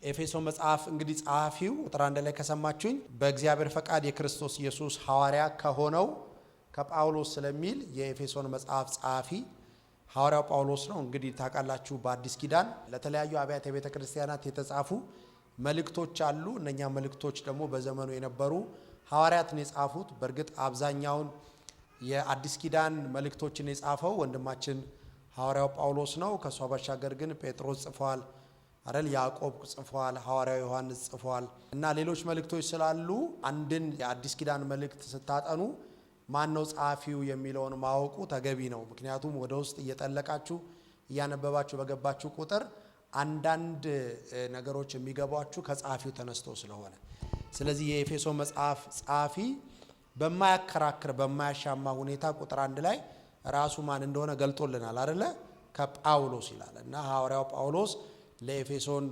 ኤፌሶን መጽሐፍ እንግዲህ ጻፊው ቁጥር 1 ላይ ከሰማችሁኝ በእግዚአብሔር ፈቃድ የክርስቶስ ኢየሱስ ሐዋርያ ከሆነው ከጳውሎስ ስለሚል የኤፌሶን መጽሐፍ ጻፊ ሐዋርያው ጳውሎስ ነው። እንግዲህ ታውቃላችሁ በአዲስ ኪዳን ለተለያዩ አብያተ ቤተክርስቲያናት የተጻፉ መልእክቶች አሉ። እነኛ መልእክቶች ደግሞ በዘመኑ የነበሩ ሐዋርያትን የጻፉት። በእርግጥ አብዛኛውን የአዲስ ኪዳን መልእክቶችን የጻፈው ወንድማችን ሐዋርያው ጳውሎስ ነው። ከሷ ባሻገር ግን ጴጥሮስ ጽፏል አይደል፣ ያዕቆብ ጽፏል፣ ሐዋርያው ዮሐንስ ጽፏል እና ሌሎች መልእክቶች ስላሉ አንድን የአዲስ ኪዳን መልእክት ስታጠኑ ማን ነው ጻፊው የሚለውን ማወቁ ተገቢ ነው። ምክንያቱም ወደ ውስጥ እየጠለቃችሁ እያነበባችሁ በገባችሁ ቁጥር አንዳንድ ነገሮች የሚገባችሁ ከጻፊው ተነስቶ ስለሆነ ስለዚህ የኤፌሶን መጽሐፍ ጻፊ በማያከራክር በማያሻማ ሁኔታ ቁጥር 1 ላይ ራሱ ማን እንደሆነ ገልጦልናል አይደለ? ከጳውሎስ ይላል እና ሐዋርያው ጳውሎስ ለኤፌሶን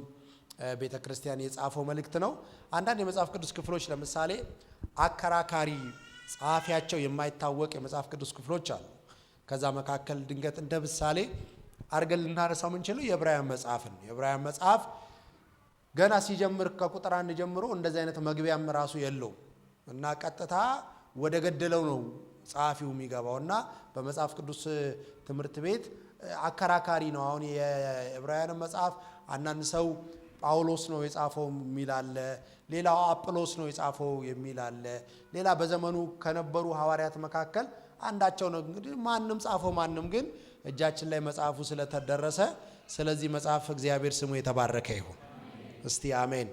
ቤተክርስቲያን የጻፈው መልእክት ነው። አንዳንድ የመጽሐፍ ቅዱስ ክፍሎች ለምሳሌ አከራካሪ ጻፊያቸው የማይታወቅ የመጽሐፍ ቅዱስ ክፍሎች አሉ። ከዛ መካከል ድንገት እንደ ምሳሌ አርገል ልናነሳው የምንችለው የዕብራውያን መጽሐፍን የዕብራውያን መጽሐፍ ገና ሲጀምር ከቁጥር 1 ጀምሮ እንደዚህ አይነት መግቢያም ራሱ የለውም እና ቀጥታ ወደ ገደለው ነው ጻፊው የሚገባውና በመጽሐፍ ቅዱስ ትምህርት ቤት አከራካሪ ነው። አሁን የዕብራውያን መጽሐፍ አንዳንድ ሰው ጳውሎስ ነው የጻፈው የሚል አለ፣ ሌላው አጵሎስ ነው የጻፈው የሚል አለ፣ ሌላ በዘመኑ ከነበሩ ሐዋርያት መካከል አንዳቸው ነው። እንግዲህ ማንም ጻፈው ማንም፣ ግን እጃችን ላይ መጽሐፉ ስለተደረሰ ስለዚህ መጽሐፍ እግዚአብሔር ስሙ የተባረከ ይሁን። እስቲ አሜን።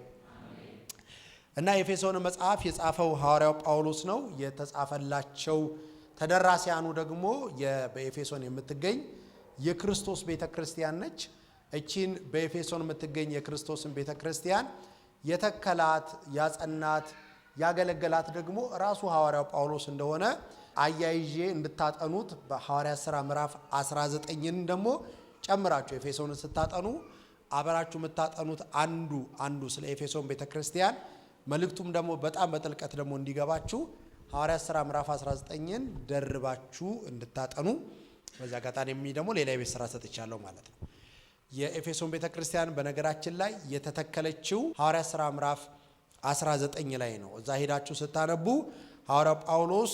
እና የኤፌሶን መጽሐፍ የጻፈው ሐዋርያው ጳውሎስ ነው። የተጻፈላቸው ተደራሲያኑ ደግሞ በኤፌሶን የምትገኝ የክርስቶስ ቤተክርስቲያን ነች። እቺን በኤፌሶን የምትገኝ የክርስቶስን ቤተክርስቲያን የተከላት ያጸናት ያገለገላት ደግሞ ራሱ ሐዋርያው ጳውሎስ እንደሆነ አያይዤ እንድታጠኑት በሐዋርያት ሥራ ምዕራፍ 19ን ደግሞ ጨምራችሁ ኤፌሶንን ስታጠኑ አበራችሁ የምታጠኑት አንዱ ስለ ኤፌሶን ቤተክርስቲያን መልእክቱም ደግሞ በጣም በጥልቀት ደግሞ እንዲገባችሁ ሐዋርያት ሥራ ምዕራፍ 19ን ደርባችሁ እንድታጠኑ በዛ ጋጣኔም ደግሞ ሌላ የቤት ሥራ ሰጥቻለሁ ማለት ነው። የኤፌሶን ቤተክርስቲያን በነገራችን ላይ የተተከለችው ሐዋርያት ሥራ ምዕራፍ 19 ላይ ነው። እዛ ሄዳችሁ ስታነቡ ሐዋርያው ጳውሎስ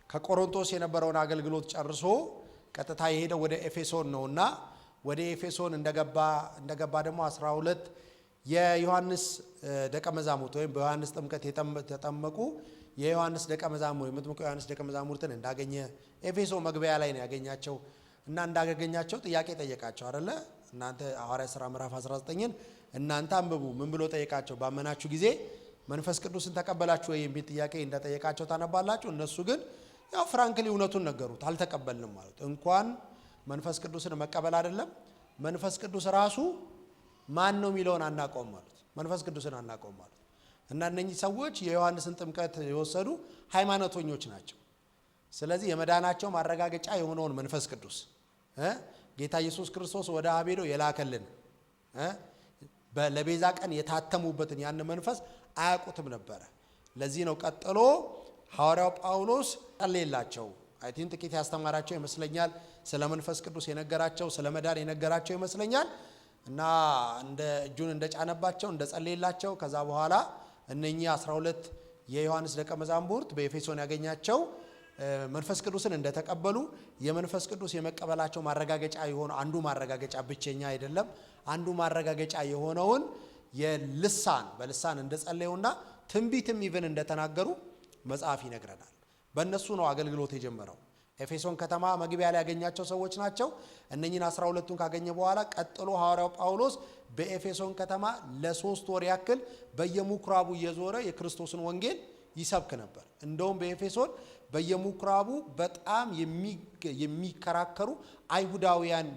ከቆሮንቶስ የነበረውን አገልግሎት ጨርሶ ቀጥታ የሄደው ወደ ኤፌሶን ነውና ወደ ኤፌሶን እንደገባ ደግሞ 12 የዮሐንስ ደቀ መዛሙርት ወይም በዮሐንስ ጥምቀት የተጠመቁ የዮሐንስ ደቀ መዛሙርት የመጥምቁ ዮሐንስ ደቀ መዛሙርትን እንዳገኘ ኤፌሶን መግቢያ ላይ ነው ያገኛቸው እና እንዳገኛቸው ጥያቄ ጠየቃቸው አይደለ? እናንተ ሐዋርያት ሥራ ምዕራፍ 19ን እናንተ አንብቡ። ምን ብሎ ጠየቃቸው? ባመናችሁ ጊዜ መንፈስ ቅዱስን ተቀበላችሁ ወይ የሚል ጥያቄ እንደጠየቃቸው ታነባላችሁ። እነሱ ግን ያው ፍራንክሊ እውነቱን ነገሩት። አልተቀበልንም ማለት እንኳን መንፈስ ቅዱስን መቀበል አይደለም መንፈስ ቅዱስ ራሱ ማን ነው የሚለውን አናውቀውም ማለት መንፈስ ቅዱስን አናውቀውም ማለት እና እነኚህ ሰዎች የዮሐንስን ጥምቀት የወሰዱ ሃይማኖተኞች ናቸው። ስለዚህ የመዳናቸው ማረጋገጫ የሆነውን መንፈስ ቅዱስ ጌታ ኢየሱስ ክርስቶስ ወደ አብ ሄዶ የላከልን ለቤዛ ቀን የታተሙበትን ያን መንፈስ አያውቁትም ነበረ። ለዚህ ነው ቀጥሎ ሐዋርያው ጳውሎስ ጸለየላቸው። አይቲን ጥቂት ያስተማራቸው ይመስለኛል። ስለ መንፈስ ቅዱስ የነገራቸው ስለ መዳን የነገራቸው ይመስለኛል እና እንደ እጁን እንደጫነባቸው እንደጸለየላቸው ከዛ በኋላ እነኚህ 12 የዮሐንስ ደቀ መዛሙርት በኤፌሶን ያገኛቸው መንፈስ ቅዱስን እንደተቀበሉ የመንፈስ ቅዱስ የመቀበላቸው ማረጋገጫ የሆነ አንዱ ማረጋገጫ ብቸኛ አይደለም አንዱ ማረጋገጫ የሆነውን በልሳን እንደጸለዩና ትንቢትም ይብን እንደተናገሩ መጽሐፍ ይነግረናል። በእነሱ ነው አገልግሎት የጀመረው። ኤፌሶን ከተማ መግቢያ ላይ ያገኛቸው ሰዎች ናቸው። እነኚህን 12ቱን ካገኘ በኋላ ቀጥሎ ሐዋርያው ጳውሎስ በኤፌሶን ከተማ ለ3 ወር ያክል በየምኩራቡ እየዞረ የክርስቶስን ወንጌል ይሰብክ ነበር። እንደውም በኤፌሶን በየምኩራቡ በጣም የሚከራከሩ አይሁዳውያን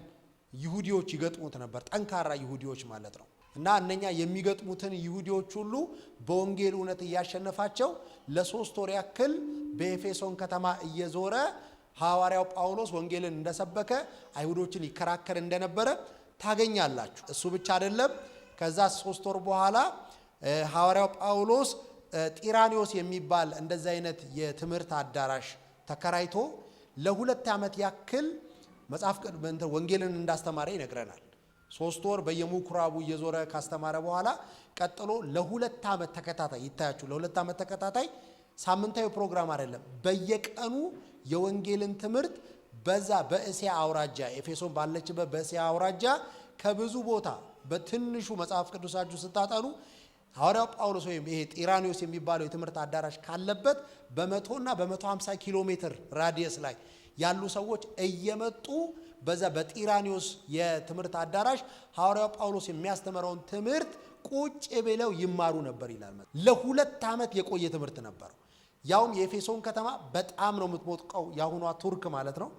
ይሁዲዎች ይገጥሙት ነበር። ጠንካራ ይሁዲዎች ማለት ነው። እና እነኛ የሚገጥሙትን ይሁዲዎች ሁሉ በወንጌል እውነት እያሸነፋቸው ለ3 ወር ያክል በኤፌሶን ከተማ እየዞረ ሐዋርያው ጳውሎስ ወንጌልን እንደሰበከ አይሁዶችን ይከራከር እንደነበረ ታገኛላችሁ። እሱ ብቻ አይደለም። ከዛ 3 ወር በኋላ ሐዋርያው ጳውሎስ ጢራኒዮስ የሚባል እንደዛ አይነት የትምህርት አዳራሽ ተከራይቶ ለ2 ዓመት ያክል መጽሐፍ ወንጌልን እንዳስተማረ ይነግረናል። 3 ወር በየሙኩራቡ እየዞረ ካስተማረ በኋላ ቀጥሎ ለ2 ዓመት ተከታታይ ይታያችሁ ለ2 ዓመት ተከታታይ ሳምንታዊ ፕሮግራም አይደለም በየቀኑ የወንጌልን ትምህርት በዛ በእስያ አውራጃ ኤፌሶን ባለችበት በእስያ አውራጃ ከብዙ ቦታ በትንሹ መጽሐፍ ቅዱሳችሁ ስታጠኑ ሐዋርያው ጳውሎስ ወይም ይሄ ጢራኒዮስ የሚባለው የትምህርት አዳራሽ ካለበት በ100 እና በ150 ኪሎ ሜትር ራዲየስ ላይ ያሉ ሰዎች እየመጡ በዛ በጢራኒዮስ የትምህርት አዳራሽ ሐዋርያው ጳውሎስ የሚያስተምረውን ትምህርት ቁጭ ብለው ይማሩ ነበር ይላል። ለ2 ዓመት የቆየ ትምህርት ነበር። ያውም የኤፌሶን ከተማ በጣም ነው የምትሞቀው ያሁኗ ቱርክ ማለት ነው።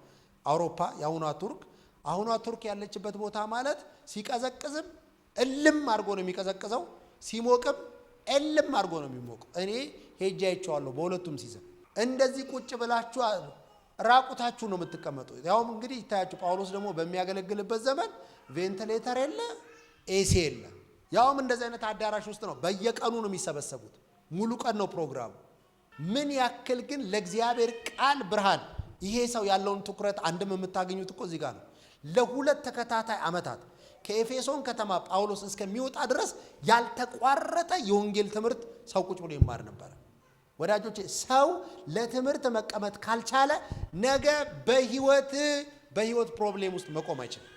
አውሮፓ ያሁኗ ቱርክ አሁኗ ቱርክ ያለችበት ቦታ ማለት ሲቀዘቅዝም እልም አድርጎ ነው የሚቀዘቅዘው፣ ሲሞቅም እልም አድርጎ ነው የሚሞቀው። እኔ ሄጄ አይቼዋለሁ በሁለቱም ሲዝን። እንደዚህ ቁጭ ብላችሁ ራቁታችሁ ነው የምትቀመጡት። ያውም እንግዲህ ይታያችሁ ጳውሎስ ደግሞ በሚያገለግልበት ዘመን ቬንቲሌተር የለ፣ ኤሲ የለ። ያውም እንደዚህ አይነት አዳራሽ ውስጥ ነው በየቀኑ ነው የሚሰበሰቡት። ሙሉ ቀን ነው ፕሮግራሙ። ምን ያክል ግን ለእግዚአብሔር ቃል ብርሃን ይሄ ሰው ያለውን ትኩረት አንድም የምታገኙት እኮ እዚህ ጋር ነው። ለ2 ተከታታይ ዓመታት ከኤፌሶን ከተማ ጳውሎስ እስከሚወጣ ድረስ ያልተቋረጠ የወንጌል ትምህርት ሰው ቁጭ ብሎ ይማር ነበር። ወዳጆቼ ሰው ለትምህርት መቀመጥ ካልቻለ ነገ በህይወት ፕሮብሌም ውስጥ መቆም አይችልም።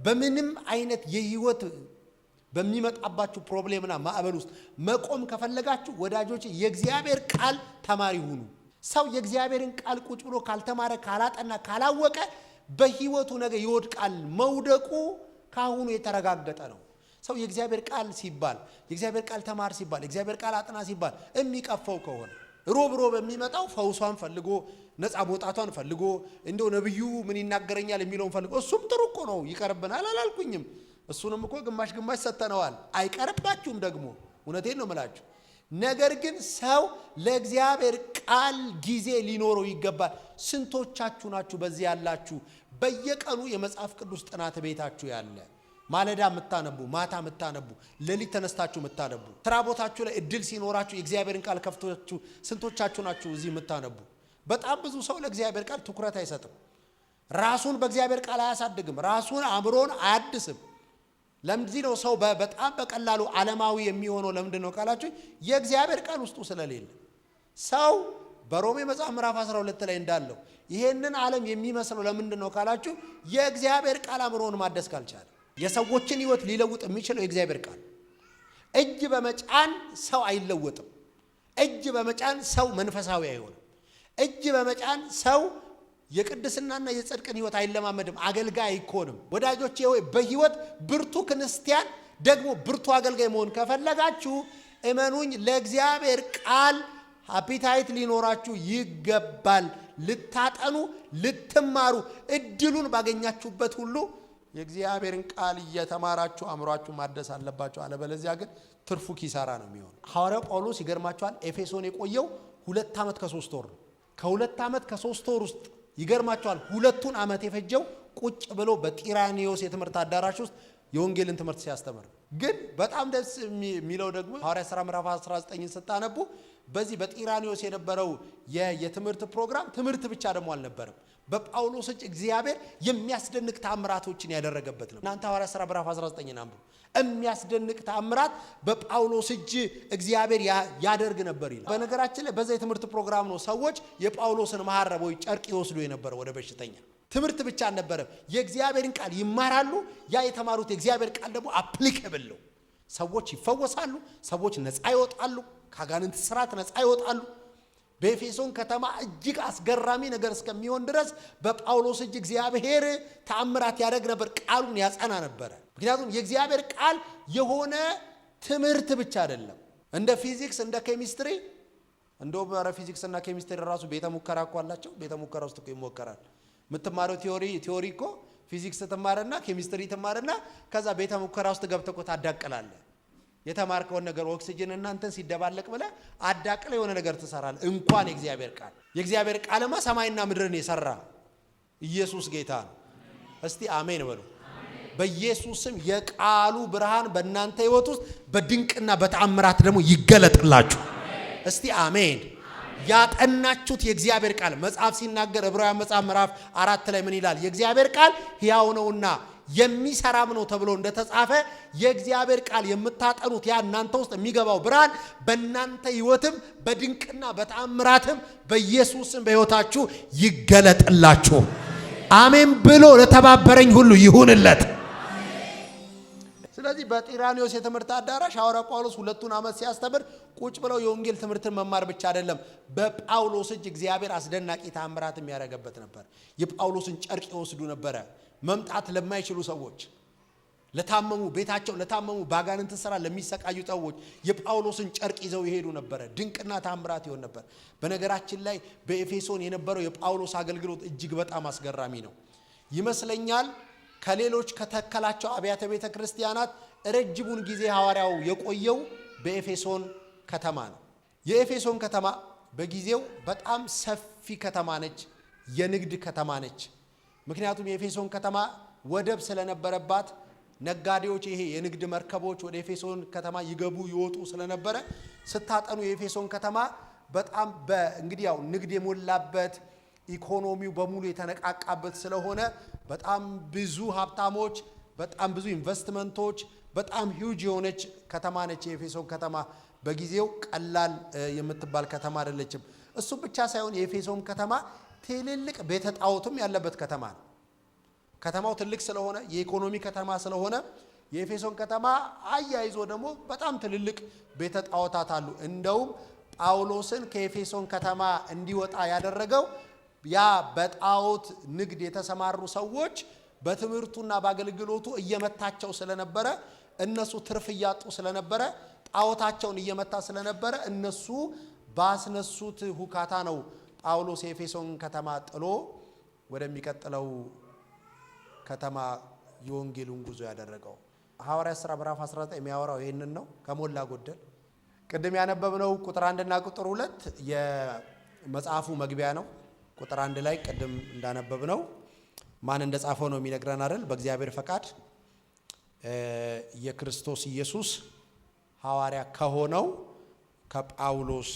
በምንም አይነት የህይወት በሚመጣባችሁ ፕሮብሌምና ማዕበል ውስጥ መቆም ከፈለጋችሁ ወዳጆቼ የእግዚአብሔር ቃል ተማሪ ሁኑ። ሰው የእግዚአብሔርን ቃል ቁጭ ብሎ ካልተማረ ካላጠና ካላወቀ በህይወቱ ነገ ይወድቃል። መውደቁ ካሁኑ የተረጋገጠ ነው። ሰው የእግዚአብሔር ቃል ሲባል የእግዚአብሔር ቃል ተማር ሲባል የእግዚአብሔር ቃል አጥና ሲባል የሚቀፈው ከሆነ ሮብ የሚመጣው ፈውሷን ፈልጎ ነፃ መውጣቷን ፈልጎ እንደው ነብዩ ምን ይናገረኛል የሚለውን ፈልጎ እሱም ጥሩ እኮ ነው ይቀርብናል አላልኩኝም። እሱንም እኮ ግማሽ ሰተነዋል። አይቀርባችሁም ደግሞ እውነቴን ነው የምላችሁ። ነገር ግን ሰው ለእግዚአብሔር ቃል ጊዜ ሊኖረው ይገባል። ስንቶቻችሁ ናችሁ በዚህ ያላችሁ በየቀኑ የመጽሐፍ ቅዱስ ጥናት ቤታችሁ ያለ ማለዳ የምታነቡ ማታ የምታነቡ ሌሊት ተነስታችሁ የምታነቡ ስራ ቦታችሁ ላይ እድል ሲኖራችሁ የእግዚአብሔርን ቃል ከፍታችሁ ስንቶቻችሁ ናችሁ እዚህ የምታነቡ? በጣም ብዙ ሰው ለእግዚአብሔር ቃል ትኩረት አይሰጥም። ራሱን በእግዚአብሔር ቃል አያሳድግም። ራሱን አእምሮን አያድስም። ለምንድን ነው ሰው በጣም በቀላሉ ዓለማዊ የሚሆነው? ለምንድን ነው ካላችሁ የእግዚአብሔር ቃል ውስጡ ስለሌለ። ሰው በሮሜ መጽሐፍ ምዕራፍ 12 ላይ እንዳለው ይሄንን ዓለም የሚመስለው ለምንድን ነው ካላችሁ የእግዚአብሔር ቃል አእምሮን ማደስ ካልቻለ። የሰዎችን ህይወት ሊለውጥ የሚችለው የእግዚአብሔር ቃል። እጅ በመጫን ሰው አይለወጥም። እጅ በመጫን ሰው መንፈሳዊ አይሆንም። እጅ በመጫን ሰው የቅድስናና የጽድቅን ህይወት አይለማመድም። አገልጋይ አይኮንም። ወዳጆቼ ሆይ በህይወት ብርቱ ክርስቲያን ደግሞ ብርቱ አገልጋይ መሆን ከፈለጋችሁ እመኑኝ ለእግዚአብሔር ቃል አፒታይት ሊኖራችሁ ይገባል። ልታጠኑ ልትማሩ እድሉን ባገኛችሁበት ሁሉ የእግዚአብሔርን ቃል እየተማራችሁ አእምሯችሁ ማደስ አለባችሁ። አለበለዚያ ግን ትርፉ ኪሳራ ነው የሚሆነው። ሐዋርያው ጳውሎስ ይገርማችኋል ኤፌሶን የቆየው 2 ዓመት ከ3 ወር ነው። ከ2 ዓመት ከ3 ወር ውስጥ ይገርማችኋል 2 ዓመት የፈጀው ቁጭ ብሎ በጢራኒዮስ የትምህርት አዳራሽ ውስጥ የወንጌልን ትምህርት ሲያስተምር። ግን በጣም ደስ የሚለው ደግሞ ሐዋርያ ሥራ ምዕራፍ 19 ስታነቡ በዚህ በጢራኒዮስ የነበረው የትምህርት ፕሮግራም ትምህርት ብቻ ደግሞ አልነበረም። በጳውሎስ እጅ እግዚአብሔር የሚያስደንቅ ተአምራቶችን ያደረገበት ነው። እናንተ ሐዋርያ ሥራ ምዕራፍ 19 አንብቡ። የሚያስደንቅ ተአምራት በጳውሎስ እጅ እግዚአብሔር ያደርግ ነበር ይላል። በነገራችን ላይ በዛ የትምህርት ፕሮግራም ነው ሰዎች የጳውሎስን መሐረብ ወይ ጨርቅ ይወስዱ የነበረው ወደ በሽተኛ። ትምህርት ብቻ አልነበረም፣ የእግዚአብሔርን ቃል ይማራሉ። ያ የተማሩት የእግዚአብሔር ቃል ደግሞ አፕሊኬብል ነው። ሰዎች ይፈወሳሉ፣ ሰዎች ነፃ ይወጣሉ፣ ከአጋንንት ስራት ነፃ ይወጣሉ። በኤፌሶን ከተማ እጅግ አስገራሚ ነገር እስከሚሆን ድረስ በጳውሎስ እጅ እግዚአብሔር ተአምራት ያደርግ ነበር፣ ቃሉን ያጸና ነበር። ምክንያቱም የእግዚአብሔር ቃል የሆነ ትምህርት ብቻ አይደለም። እንደ ፊዚክስ እንደ ኬሚስትሪ እንደው ፊዚክስ እና ኬሚስትሪ ራሱ ቤተ ሙከራ እኮ አላቸው። ቤተ ሙከራ ውስጥ እኮ ይሞከራል። የምትማረው ቲዮሪ እኮ ፊዚክስ ትማርና ኬሚስትሪ ትማርና ከዛ ቤተ ሙከራ ውስጥ ገብተህ እኮ ታዳቅላለህ። የተማርከውን ነገር ኦክሲጅን እናንተን ሲደባለቅ ብለህ አዳቅለ የሆነ ነገር ትሰራለህ። እንኳን የእግዚአብሔር ቃልማ ሰማይና ምድርን የሰራ ኢየሱስ ጌታ ነው። እስቲ አሜን በሉ። በኢየሱስም የቃሉ ብርሃን በእናንተ ህይወት ውስጥ በድንቅና በተአምራት ደግሞ ይገለጥላችሁ። እስቲ አሜን። ያጠናችሁት የእግዚአብሔር ቃል መጽሐፍ ሲናገር ዕብራውያን መጽሐፍ ምዕራፍ 4 ላይ ምን ይላል? የእግዚአብሔር ቃል ሕያው ነውና የሚሰራም ነው ተብሎ እንደተጻፈ የእግዚአብሔር ቃል የምታጠኑት ያ እናንተ ውስጥ የሚገባው ብርሃን በእናንተ ሕይወትም በድንቅና በተአምራትም በኢየሱስም በሕይወታችሁ ይገለጥላችሁ። አሜን ብሎ ለተባበረኝ ሁሉ ይሁንለት። ስለዚህ በጢራኒዮስ የትምህርት አዳራሽ ሐዋርያው ጳውሎስ 2 ዓመት ሲያስተምር ቁጭ ብለው የወንጌል ትምህርትን መማር ብቻ አይደለም፣ በጳውሎስ እጅ እግዚአብሔር አስደናቂ ተአምራት የሚያደርግበት ነበር። የጳውሎስን ጨርቅ ይወስዱ ነበረ። መምጣት ለማይችሉ ሰዎች፣ ለታመሙ ቤታቸው ለታመሙ ባጋንንት ስራ ለሚሰቃዩ ሰዎች የጳውሎስን ጨርቅ ይዘው ይሄዱ ነበር። ድንቅና ተአምራት ይሆን ነበር። በነገራችን ላይ በኤፌሶን የነበረው የጳውሎስ አገልግሎት እጅግ በጣም አስገራሚ ነው ይመስለኛል። ከሌሎች ከተከላቸው አብያተ ቤተ ክርስቲያናት ረጅሙን ጊዜ ሐዋርያው የቆየው በኤፌሶን ከተማ ነው። የኤፌሶን ከተማ በጊዜው በጣም ሰፊ ከተማ ነች፣ የንግድ ከተማ ነች። ምክንያቱም የኤፌሶን ከተማ ወደብ ስለነበረባት ነጋዴዎች ይሄ የንግድ መርከቦች ወደ ኤፌሶን ከተማ ይገቡ ይወጡ ስለነበረ ስታጠኑ የኤፌሶን ከተማ በጣም እንግዲህ ያው ንግድ የሞላበት ኢኮኖሚው በሙሉ የተነቃቃበት ስለሆነ በጣም ብዙ ሀብታሞች፣ በጣም ብዙ ኢንቨስትመንቶች፣ በጣም ሂውጅ የሆነች ከተማ ነች የኤፌሶን ከተማ። በጊዜው ቀላል የምትባል ከተማ አይደለችም። እሱ ብቻ ሳይሆን የኤፌሶን ከተማ ትልልቅ ቤተ ጣዖትም ያለበት ከተማ ነው። ከተማው ትልቅ ስለሆነ የኢኮኖሚ ከተማ ስለሆነ የኤፌሶን ከተማ አያይዞ ደግሞ በጣም ትልልቅ ቤተ ጣዖታት አሉ። እንደውም ጳውሎስን ከኤፌሶን ከተማ እንዲወጣ ያደረገው ያ በጣዖት ንግድ የተሰማሩ ሰዎች በትምህርቱና በአገልግሎቱ እየመታቸው ስለነበረ እነሱ ትርፍ እያጡ ስለነበረ ጣዖታቸውን እየመታ ስለነበረ እነሱ ባስነሱት ሁካታ ነው ጳውሎስ የኤፌሶን ከተማ ጥሎ ወደሚቀጥለው ከተማ የወንጌሉን ጉዞ ያደረገው። ሐዋርያት ሥራ ምዕራፍ 19 የሚያወራው ይሄንን ነው ከሞላ ጎደል። ቅድም ያነበብነው ቁጥር 1 እና ቁጥር 2 የመጽሐፉ መግቢያ ነው። ቁጥር 1 ላይ ቅድም እንዳነበብነው ማን እንደጻፈው ነው የሚነግረን አይደል? በእግዚአብሔር ፈቃድ የክርስቶስ ኢየሱስ ሐዋርያ ከሆነው ከጳውሎስ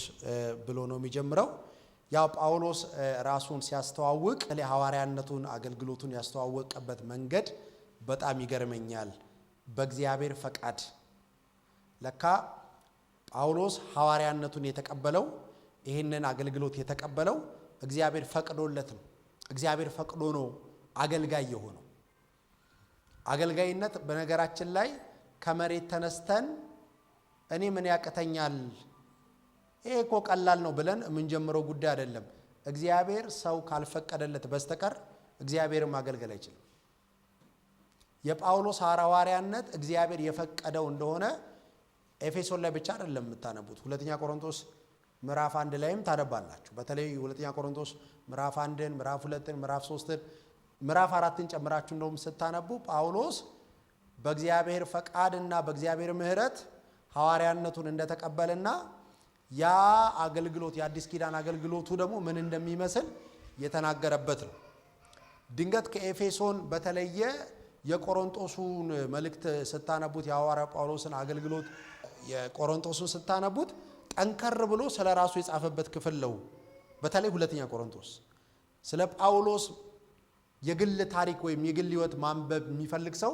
ብሎ ነው የሚጀምረው። ያው ጳውሎስ ራሱን ሲያስተዋውቅ ለሐዋርያነቱን አገልግሎቱን ያስተዋወቀበት መንገድ በጣም ይገርመኛል። በእግዚአብሔር ፈቃድ ለካ ጳውሎስ ሐዋርያነቱን የተቀበለው ይሄንን አገልግሎት የተቀበለው እግዚአብሔር ፈቅዶለት ነው። እግዚአብሔር ፈቅዶ ነው አገልጋይ የሆነው። አገልጋይነት በነገራችን ላይ ከመሬት ተነስተን እኔ ምን ያቀተኛል ይሄ እኮ ቀላል ነው ብለን የምንጀምረው ጉዳይ አይደለም። እግዚአብሔር ሰው ካልፈቀደለት በስተቀር እግዚአብሔርን ማገልገል አይችልም። የጳውሎስ ሐዋርያነት እግዚአብሔር የፈቀደው እንደሆነ ኤፌሶን ላይ ብቻ አይደለም የምታነቡት። ሁለተኛ ቆሮንቶስ ምዕራፍ 1 ላይም ታነባላችሁ። በተለይ ሁለተኛ ቆሮንቶስ ምዕራፍ 1ን፣ ምዕራፍ 2ን፣ ምዕራፍ 3ን፣ ምዕራፍ 4ን ጨምራችሁ እንደውም ስታነቡ ጳውሎስ በእግዚአብሔር ፈቃድና በእግዚአብሔር ምሕረት ሐዋርያነቱን እንደተቀበለና ያ አገልግሎት የአዲስ ኪዳን አገልግሎቱ ደግሞ ምን እንደሚመስል የተናገረበት ነው። ድንገት ከኤፌሶን በተለየ የቆሮንቶሱን መልእክት ስታነቡት የሐዋርያው ጳውሎስን አገልግሎት የቆሮንቶሱን ስታነቡት ጠንከር ብሎ ስለ ራሱ የጻፈበት ክፍል ነው። በተለይ ሁለተኛ ቆሮንቶስ ስለ ጳውሎስ የግል ታሪክ ወይም የግል ሕይወት ማንበብ የሚፈልግ ሰው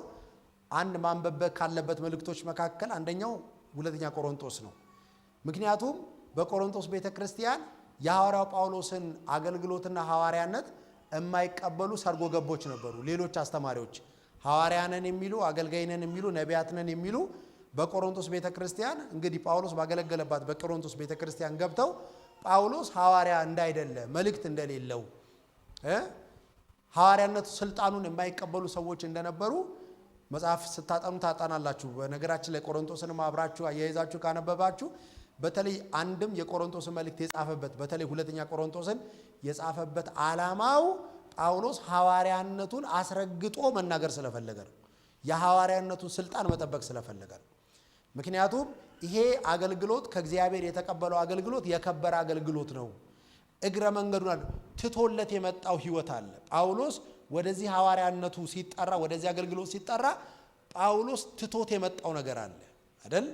አንድ ማንበብ ካለበት መልእክቶች መካከል አንደኛው ሁለተኛ ቆሮንቶስ ነው። ምክንያቱም በቆሮንቶስ ቤተክርስቲያን የሐዋርያው ጳውሎስን አገልግሎትና ሐዋርያነት የማይቀበሉ ሰርጎ ገቦች ነበሩ። ሌሎች አስተማሪዎች ሐዋርያንን የሚሉ አገልጋይነን የሚሉ ነቢያትነን የሚሉ በቆሮንቶስ ቤተክርስቲያን እንግዲህ ጳውሎስ ባገለገለባት በቆሮንቶስ ቤተክርስቲያን ገብተው ጳውሎስ ሐዋርያ እንዳይደለ መልእክት እንደሌለው ሐዋርያነቱ ስልጣኑን የማይቀበሉ ሰዎች እንደነበሩ መጽሐፍ ስታጠኑ ታጣናላችሁ። በነገራችን ላይ ቆሮንቶስንም አብራችሁ አያይዛችሁ ካነበባችሁ በተለይ አንድም የቆሮንቶስ መልእክት የጻፈበት በተለይ ሁለተኛ ቆሮንቶስን የጻፈበት ዓላማው ጳውሎስ ሐዋርያነቱን አስረግጦ መናገር ስለፈለገ ነው። የሐዋርያነቱን ስልጣን መጠበቅ ስለፈለገ ነው። ምክንያቱም ይሄ አገልግሎት ከእግዚአብሔር የተቀበለው አገልግሎት የከበረ አገልግሎት ነው። እግረ መንገዱን ትቶለት የመጣው ሕይወት አለ። ጳውሎስ ወደዚህ ሐዋርያነቱ ሲጠራ ወደዚህ አገልግሎት ሲጠራ ጳውሎስ ትቶት የመጣው ነገር አለ አይደል?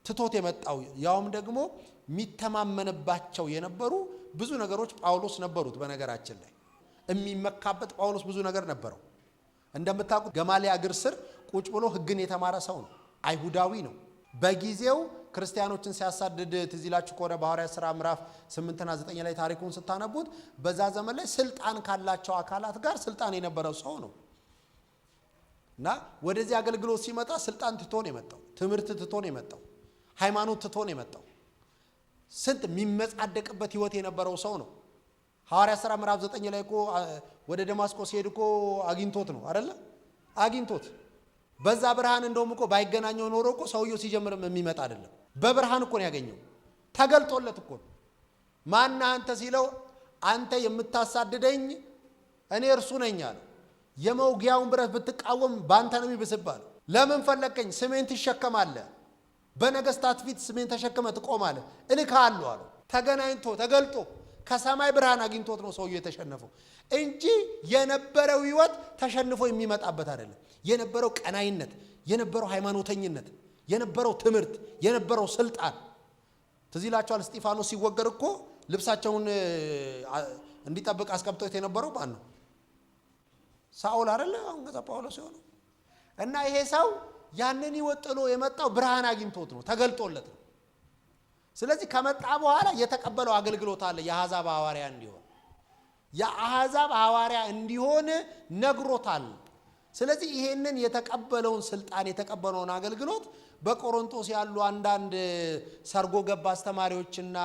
ትቶት የመጣው ያውም ደግሞ የሚተማመንባቸው የነበሩ ብዙ ነገሮች ጳውሎስ ነበሩት። በነገራችን ላይ የሚመካበት ጳውሎስ ብዙ ነገር ነበረው። እንደምታውቁት ገማሊያ እግር ስር ቁጭ ብሎ ሕግን የተማረ ሰው ነው። አይሁዳዊ ነው። በጊዜው ክርስቲያኖችን ሲያሳድድ ትዝ ይላችሁ ከሆነ በሐዋርያት ሥራ ምዕራፍ 8 እና 9 ላይ ታሪኩን ስታነቡት በዛ ዘመን ላይ ስልጣን ካላቸው አካላት ጋር ስልጣን የነበረው ሰው ነው እና ወደዚህ አገልግሎት ሲመጣ ስልጣን ትቶ ነው የመጣው። ትምህርት ትቶ ነው የመጣው። ሃይማኖት ትቶ ነው የመጣው። ስንት የሚመጻደቅበት ህይወት የነበረው ሰው ነው። ሐዋርያት ሥራ ምዕራፍ 9 ላይ እኮ ወደ ደማስቆ ሲሄድ እኮ አግኝቶት ነው አይደለ? አግኝቶት በዛ ብርሃን እንደውም እኮ ባይገናኘው ኖሮ እኮ ሰውየው ሲጀምርም የሚመጣ አይደለም። በብርሃን እኮ ነው ያገኘው። ተገልጦለት እኮ ማን አንተ ሲለው አንተ የምታሳድደኝ እኔ እርሱ ነኝ አለ። የመውጊያውን ብረት ብትቃወም ባንተ ነው የሚብስባል። ለምን ፈለከኝ? ስሜን ትሸከማለህ። በነገስታት ፊት ስሜን ተሸክመ ትቆማለህ። እልካለሁ አለ። ተገናኝቶ ተገልጦ ከሰማይ ብርሃን አግኝቶት ነው ሰውየው የተሸነፈው እንጂ የነበረው ህይወት ተሸንፎ የሚመጣበት አይደለም። የነበረው ቀናይነት፣ የነበረው ሃይማኖተኝነት፣ የነበረው ትምህርት፣ የነበረው ስልጣን ትዝ ይላችኋል። እስጢፋኖስ ሲወገር እኮ ልብሳቸውን እንዲጠብቅ አስቀምጦት የነበረው ማን ነው? ሳኦል አይደለ? አሁን ከዛ ጳውሎስ የሆነው እና ይሄ ሰው ያንን ይወጥሎ የመጣው ብርሃን አግኝቶት ነው፣ ተገልጦለት ነው። ስለዚህ ከመጣ በኋላ የተቀበለው አገልግሎት አለ። የአሕዛብ ሐዋርያ እንዲሆን የአሕዛብ ሐዋርያ እንዲሆን ነግሮታል። ስለዚህ ይሄንን የተቀበለውን ስልጣን የተቀበለውን አገልግሎት በቆሮንቶስ ያሉ አንዳንድ ሰርጎ ገብ አስተማሪዎችና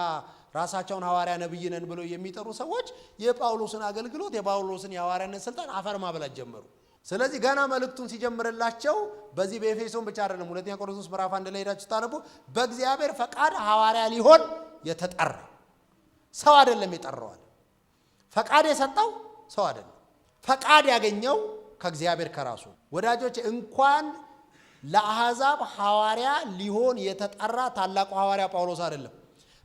ራሳቸውን ሐዋርያ ነብይ ነን ብለው የሚጠሩ ሰዎች የጳውሎስን አገልግሎት የጳውሎስን የሐዋርያነት ስልጣን አፈር ማብላት ጀመሩ። ስለዚህ ገና መልእክቱን ሲጀምርላቸው በዚህ በኤፌሶን ብቻ አይደለም፣ ሁለተኛ ቆሮንቶስ ምዕራፍ 1 ላይ ሄዳችሁ ታነቡ በእግዚአብሔር ፈቃድ ሐዋርያ ሊሆን የተጠራ ሰው አይደለም የጠራው። ፈቃድ የሰጠው ሰው አይደለም። ፈቃድ ያገኘው ከእግዚአብሔር ከራሱ። ወዳጆች እንኳን ለአሕዛብ ሐዋርያ ሊሆን የተጠራ ታላቁ ሐዋርያ ጳውሎስ አይደለም።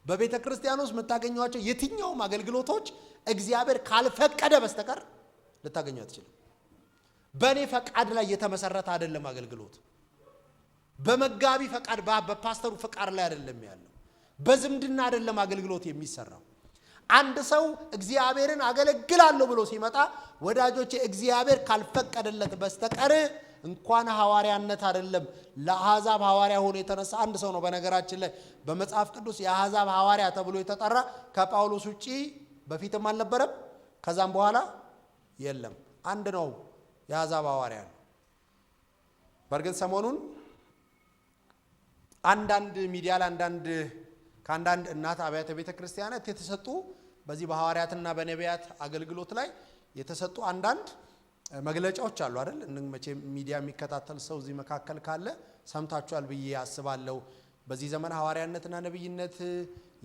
በቤተ ክርስቲያን ውስጥ የምታገኟቸው የትኛውም አገልግሎቶች እግዚአብሔር ካልፈቀደ በስተቀር ልታገኙ አትችልም። በእኔ ፈቃድ ላይ የተመሰረተ አይደለም አገልግሎት። በመጋቢ ፈቃድ በፓስተሩ ፈቃድ ላይ አይደለም ያለው። በዝምድና አይደለም አገልግሎት የሚሰራው። አንድ ሰው እግዚአብሔርን አገለግላለሁ ብሎ ሲመጣ ወዳጆቼ እግዚአብሔር ካልፈቀደለት በስተቀር እንኳን ሐዋርያነት አይደለም ለአሕዛብ ሐዋርያ ሆኖ የተነሳ አንድ ሰው ነው። በነገራችን ላይ በመጽሐፍ ቅዱስ የአሕዛብ ሐዋርያ ተብሎ የተጠራ ከጳውሎስ ውጪ በፊትም አልነበረም፣ ከዛም በኋላ የለም። አንድ ነው የአሕዛብ ሐዋርያ ነው። በእርግጥ ሰሞኑን አንዳንድ ሚዲያ ላይ ከአንዳንድ እናት አብያተ ቤተ ክርስቲያናት የተሰጡ በዚህ በሐዋርያትና በነቢያት አገልግሎት ላይ የተሰጡ አንዳንድ መግለጫዎች አሉ አይደል? መቼም ሚዲያ የሚከታተል ሰው እዚህ መካከል ካለ ሰምታችኋል ብዬ አስባለሁ። በዚህ ዘመን ሐዋርያነትና ነብይነት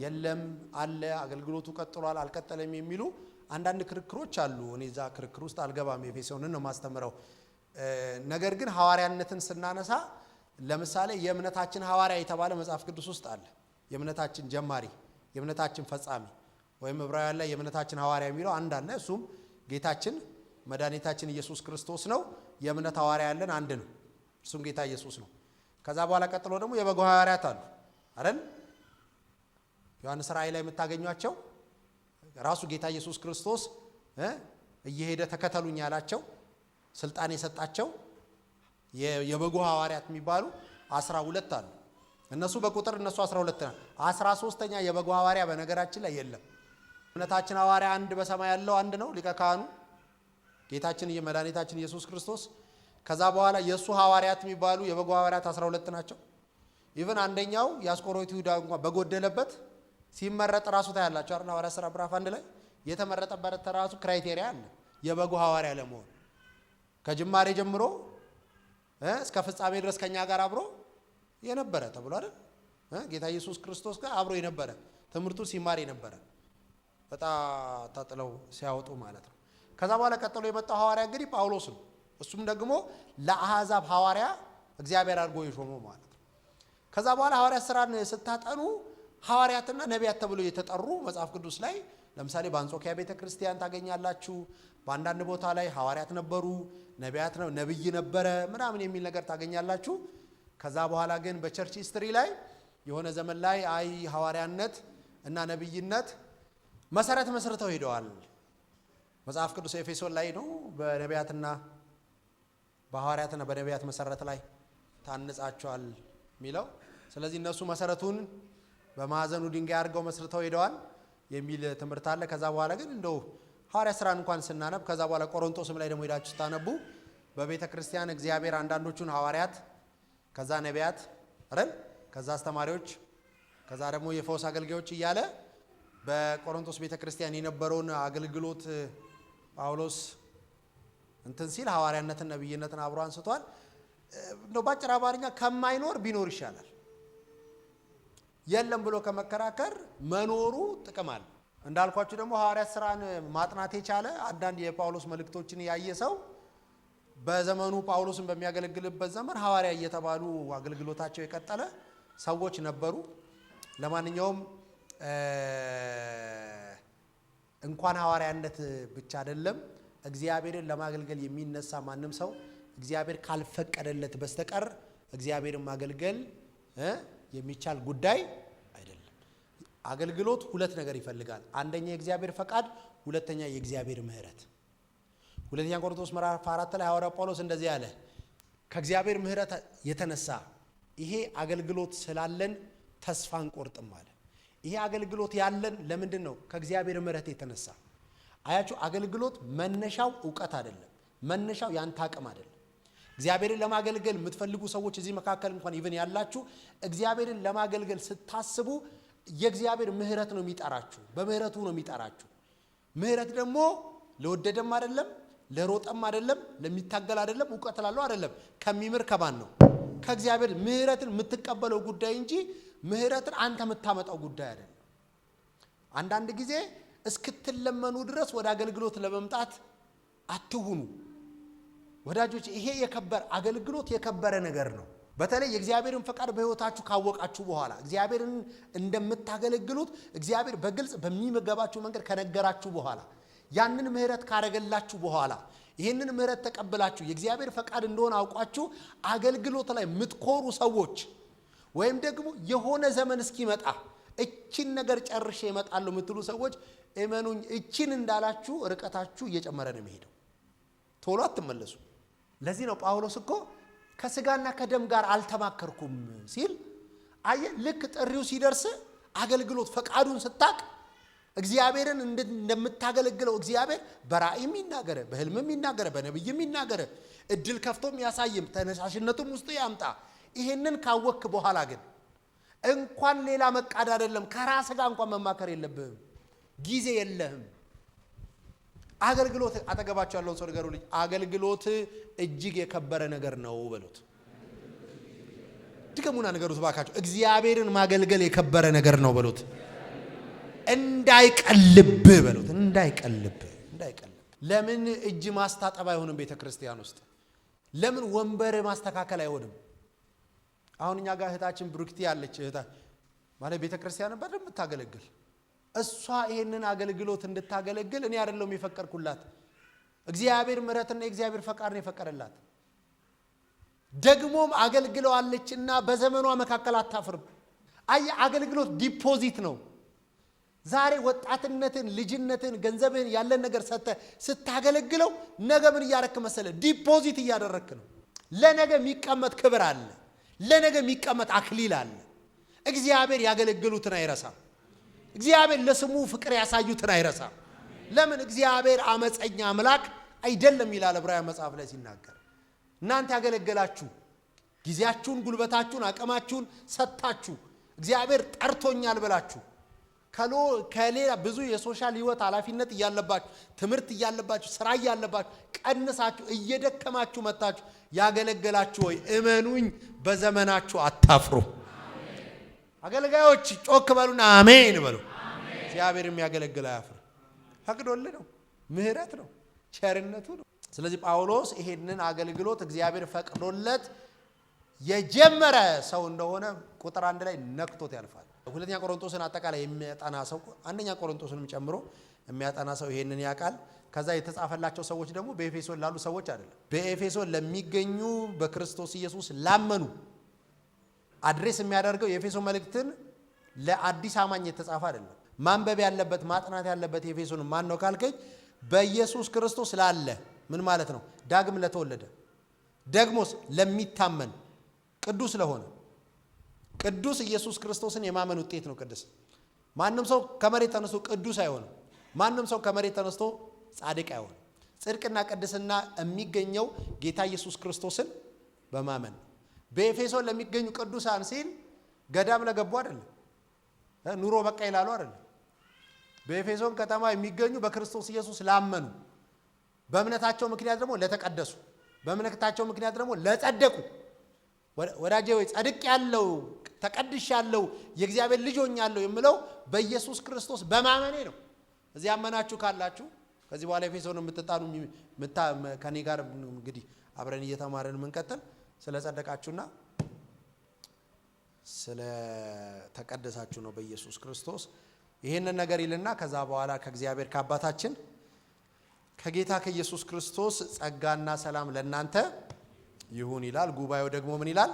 የለም አለ፣ አገልግሎቱ ቀጥሏል አልቀጠለም የሚሉ አንዳንድ ክርክሮች አሉ። እኔ እዛ ክርክር ውስጥ አልገባም፣ ኤፌሶንን ነው ማስተምረው። ነገር ግን ሐዋርያነትን ስናነሳ ለምሳሌ የእምነታችን ሐዋርያ የተባለ መጽሐፍ ቅዱስ ውስጥ አለ። የእምነታችን ጀማሪ፣ የእምነታችን ፈጻሚ ወይም ዕብራውያን ላይ የእምነታችን ሐዋርያ የሚለው አንድ አለ። እሱም ጌታችን መድኃኒታችን ኢየሱስ ክርስቶስ ነው። የእምነት ሐዋርያ ያለን አንድ ነው፣ እሱም ጌታ ኢየሱስ ነው። ከዛ በኋላ ቀጥሎ ደግሞ የበጎ ሐዋርያት አሉ አይደል? ዮሐንስ ራእይ ላይ የምታገኟቸው ራሱ ጌታ ኢየሱስ ክርስቶስ እየሄደ ተከተሉኝ ያላቸው ስልጣን የሰጣቸው የበጎ ሐዋርያት የሚባሉ 12 አሉ። እነሱ በቁጥር 12 ናቸው። 13ኛ የበጎ ሐዋርያ በነገራችን ላይ የለም። እምነታችን ሐዋርያ አንድ በሰማይ ያለው አንድ ነው፣ ሊቀ ካህኑ ጌታችን መድኃኒታችን ኢየሱስ ክርስቶስ። ከዛ በኋላ የእሱ ሐዋርያት የሚባሉ የበጎ ሐዋርያት 12 ናቸው። ኢቭን አንደኛው የአስቆሮቱ ይሁዳ እንኳን በጎደለበት ሲመረጥ ራሱ ታያላችሁ አይደል? ሐዋርያት ሥራ ምዕራፍ 1 ላይ የተመረጠበት ራሱ ክራይቴሪያ አለ የበጎ ሐዋርያ ለመሆን ከጅማሬ ጀምሮ እስከ ፍጻሜ ድረስ ከኛ ጋር አብሮ የነበረ ተብሎ አይደል? ጌታ ኢየሱስ ክርስቶስ ጋር አብሮ የነበረ ትምህርቱ ሲማር የነበረ በጣም ታጥለው ሲያወጡ ማለት ነው። ከዛ በኋላ ቀጥሎ የመጣው ሐዋርያ እንግዲህ ጳውሎስ ነው። እሱም ደግሞ ለአሕዛብ ሐዋርያ እግዚአብሔር አድርጎ የሾመው ማለት ነው። ከዛ በኋላ ሐዋርያ ሥራን ስታጠኑ ሐዋርያትና ነቢያት ተብሎ የተጠሩ መጽሐፍ ቅዱስ ላይ ለምሳሌ በአንጾኪያ ቤተክርስቲያን ታገኛላችሁ። በአንዳንድ ቦታ ላይ ሐዋርያት ነበሩ፣ ነቢያት ነው ነብይ ነበረ ምናምን የሚል ነገር ታገኛላችሁ። ከዛ በኋላ ግን በቸርች ሂስትሪ ላይ የሆነ ዘመን ላይ ሐዋርያነት እና ነብይነት መሰረት መስርተው ሄደዋል። መጽሐፍ ቅዱስ ኤፌሶን ላይ ነው በነቢያትና በሐዋርያትና በነቢያት መሰረት ላይ ታንጻቸዋል የሚለው። ስለዚህ እነሱ መሰረቱን በማዕዘኑ ድንጋይ አድርገው መስርተው ሄደዋል የሚል ትምህርት አለ። ከዛ በኋላ ግን እንደው ሐዋርያት ሥራን እንኳን ስናነብ ከዛ በኋላ ቆሮንቶስም ላይ ደግሞ ሄዳችሁ ስታነቡ በቤተ ክርስቲያን እግዚአብሔር አንዳንዶቹን ሐዋርያት ከዛ ነቢያት አይደል ከዛ አስተማሪዎች ከዛ ደግሞ የፈውስ አገልጋዮች እያለ በቆሮንቶስ ቤተ ክርስቲያን የነበረውን አገልግሎት ጳውሎስ እንትን ሲል ሐዋርያነትን ነብይነትን አብሮ አንስቷል። ነው ባጭር አማርኛ ከማይኖር ቢኖር ይሻላል የለም ብሎ ከመከራከር መኖሩ ጥቅም አለ። እንዳልኳችሁ ደግሞ ሐዋርያት ሥራን ማጥናት የቻለ አንዳንድ የጳውሎስ መልእክቶችን ያየ ሰው በዘመኑ ጳውሎስን በሚያገለግልበት ዘመን ሐዋርያ እየተባሉ አገልግሎታቸው የቀጠለ ሰዎች ነበሩ። ለማንኛውም እንኳን ሐዋርያነት ብቻ አይደለም እግዚአብሔርን ለማገልገል የሚነሳ ማንም ሰው እግዚአብሔር ካልፈቀደለት በስተቀር እግዚአብሔርን ማገልገል የሚቻል ጉዳይ አይደለም። አገልግሎት ሁለት ነገር ይፈልጋል። አንደኛ የእግዚአብሔር ፈቃድ፣ ሁለተኛ የእግዚአብሔር ምሕረት። ሁለተኛ ቆሮንቶስ ምዕራፍ 4 ላይ ሐዋርያው ጳውሎስ እንደዚህ ያለ ከእግዚአብሔር ምሕረት የተነሳ ይሄ አገልግሎት ስላለን ተስፋ አንቆርጥም አለ። ይሄ አገልግሎት ያለን ለምንድን ነው? ከእግዚአብሔር ምሕረት የተነሳ። አያችሁ አገልግሎት መነሻው ዕውቀት አይደለም፣ መነሻው ያንተ አቅም አይደለም። እግዚአብሔርን ለማገልገል የምትፈልጉ ሰዎች እዚህ መካከል እንኳን ኢቭን ያላችሁ እግዚአብሔርን ለማገልገል ስታስቡ የእግዚአብሔር ምሕረት ነው የሚጠራችሁ፣ በምህረቱ ነው የሚጠራችሁ። ምሕረት ደግሞ ለወደደም አይደለም፣ ለሮጠም አይደለም፣ ለሚታገል አይደለም፣ ዕውቀት ላለው አይደለም። ከሚምር ከማን ነው? ከእግዚአብሔር ምሕረትን የምትቀበለው ጉዳይ እንጂ ምሕረትን አንተ የምታመጣው ጉዳይ አይደለም። አንዳንድ ጊዜ እስክትለመኑ ድረስ ወደ አገልግሎት ለመምጣት አትሁኑ ወዳጆች። ይሄ የከበረ አገልግሎት የከበረ ነገር ነው። በተለይ የእግዚአብሔርን ፈቃድ በሕይወታችሁ ካወቃችሁ በኋላ እግዚአብሔርን እንደምታገለግሉት እግዚአብሔር በግልጽ በሚመገባችሁ መንገድ ከነገራችሁ በኋላ ያንን ምሕረት ካረገላችሁ በኋላ ይሄንን ምሕረት ተቀበላችሁ የእግዚአብሔር ፈቃድ እንደሆነ አውቃችሁ አገልግሎት ላይ የምትኮሩ ሰዎች ወይም ደግሞ የሆነ ዘመን እስኪመጣ እቺን ነገር ጨርሼ እመጣለሁ የምትሉ ሰዎች እመኑኝ እቺን እንዳላችሁ ርቀታችሁ እየጨመረ ነው የሚሄደው፣ ቶሎ አትመለሱ። ለዚህ ነው ጳውሎስ እኮ ከስጋና ከደም ጋር አልተማከርኩም ሲል አየ ልክ ጥሪው ሲደርስ አገልግሎት ፈቃዱን ስታቅ እግዚአብሔርን እንደምታገለግለው እግዚአብሔር በራእይም ይናገረ፣ በህልምም ይናገረ፣ በነብይም ይናገረ፣ እድል ከፍቶም ያሳይም፣ ተነሳሽነቱም ውስጥ ያምጣ። ይሄንን ካወክ በኋላ ግን እንኳን ሌላ መቃድ አይደለም ከራስ ጋር እንኳን መማከር የለብህም፣ ጊዜ የለህም። አገልግሎት አጠገባቸው ያለውን ሰው ንገሩልኝ፣ አገልግሎት እጅግ የከበረ ነገር ነው በሉት። ድገሙና ንገሩት ባካችሁ፣ እግዚአብሔርን ማገልገል የከበረ ነገር ነው በሉት። እንዳይቀልብ በሉት፣ እንዳይቀልብ። ለምን እጅ ማስታጠብ አይሆንም? ቤተክርስቲያን ውስጥ ለምን ወንበር ማስተካከል አይሆንም? አሁን እኛ ጋር እህታችን ብሩክቲ ያለች እህታ ማለት ቤተክርስቲያን በደንብ ታገለግል። እሷ ይሄንን አገልግሎት እንድታገለግል እኔ አይደለም የፈቀድኩላት፣ እግዚአብሔር ምሕረትና የእግዚአብሔር ፈቃድ ነው የፈቀደላት። ደግሞም አገልግለዋለችና በዘመኗ መካከል አታፍርም። አይ አገልግሎት ዲፖዚት ነው። ዛሬ ወጣትነትን፣ ልጅነትን፣ ገንዘብህን ያለን ነገር ስታገለግለው ነገ ምን እያረክ መሰለ? ዲፖዚት እያደረክ ነው። ለነገ የሚቀመጥ ክብር አለ፣ ለነገ የሚቀመጥ አክሊል አለ። እግዚአብሔር ያገለግሉትን አይረሳም። እግዚአብሔር ለስሙ ፍቅር ያሳዩትን አይረሳም። ለምን? እግዚአብሔር አመፀኛ አምላክ አይደለም ይላል ዕብራውያን መጽሐፍ ላይ ሲናገር። እናንተ ያገለገላችሁ ጊዜያችሁን፣ ጉልበታችሁን፣ አቅማችሁን ሰጣችሁ እግዚአብሔር ጠርቶኛል ብላችሁ ከሌላ ብዙ የሶሻል ህይወት ኃላፊነት እያለባችሁ፣ ትምህርት እያለባችሁ፣ ስራ እያለባችሁ ቀንሳችሁ እየደከማችሁ መጣችሁ ያገለገላችሁ ወይ እመኑኝ በዘመናችሁ አታፍሩ። አገልጋዮች ጮክ በሉና አሜን በሉ። እግዚአብሔር የሚያገለግል አያፍር። ፈቅዶልህ ነው፣ ምሕረት ነው፣ ቸርነቱ ነው። ስለዚህ ጳውሎስ ይሄንን አገልግሎት እግዚአብሔር ፈቅዶለት የጀመረ ሰው እንደሆነ ቁጥር 1 ላይ ነክቶት ያልፋል። ሁለተኛ ቆሮንቶስን አጠቃላይ የሚያጠና ሰው አንደኛ ቆሮንቶስንም ጨምሮ የሚያጠና ሰው ይሄንን ያውቃል። ከዛ የተጻፈላቸው ሰዎች ደግሞ በኤፌሶን ላሉ ሰዎች አይደለም፣ በኤፌሶን ለሚገኙ በክርስቶስ ኢየሱስ ላመኑ አድሬስ የሚያደርገው የኤፌሶን መልእክትን ለአዲስ አማኝ የተጻፈ አይደለም። ማንበብ ያለበት ማጥናት ያለበት ኤፌሶን ማን ነው ካልከኝ በኢየሱስ ክርስቶስ ላለ ምን ማለት ነው? ዳግም ለተወለደ ደግሞስ ለሚታመን ቅዱስ ለሆነ ቅዱስ ኢየሱስ ክርስቶስን የማመን ውጤት ነው ቅዱስ። ማንም ሰው ከመሬት ተነስቶ ቅዱስ አይሆንም። ማንም ሰው ከመሬት ተነስቶ ጻድቅ አይሆንም። ጽድቅና ቅድስና የሚገኘው ጌታ ኢየሱስ ክርስቶስን በማመን። በኤፌሶን ለሚገኙ ቅዱሳን ሲል ገዳም ለገቡ አይደለም፣ ኑሮ በቃ ይላሉ አይደለም። በኤፌሶን ከተማ የሚገኙ በክርስቶስ ኢየሱስ ላመኑ፣ በእምነታቸው ምክንያት ደግሞ ለተቀደሱ፣ በእምነታቸው ምክንያት ደግሞ ለጸደቁ። ወዳጄ ወይ ጸድቅ ያለው ተቀድሽ ያለው የእግዚአብሔር ልጅ ሆኛለሁ የምለው በኢየሱስ ክርስቶስ በማመኔ ነው። እዚህ ያመናችሁ ካላችሁ ከዚህ በኋላ ኤፌሶን የምትጣኑ ከኔ ጋር እንግዲህ አብረን እየተማረን የምንቀጥል ስለ ጸደቃችሁና ስለ ተቀደሳችሁ ነው በኢየሱስ ክርስቶስ። ይሄንን ነገር ይልና ከዛ በኋላ ከእግዚአብሔር ከአባታችን ከጌታ ከኢየሱስ ክርስቶስ ጸጋና ሰላም ለእናንተ ይሁን ይላል። ጉባኤው ደግሞ ምን ይላል?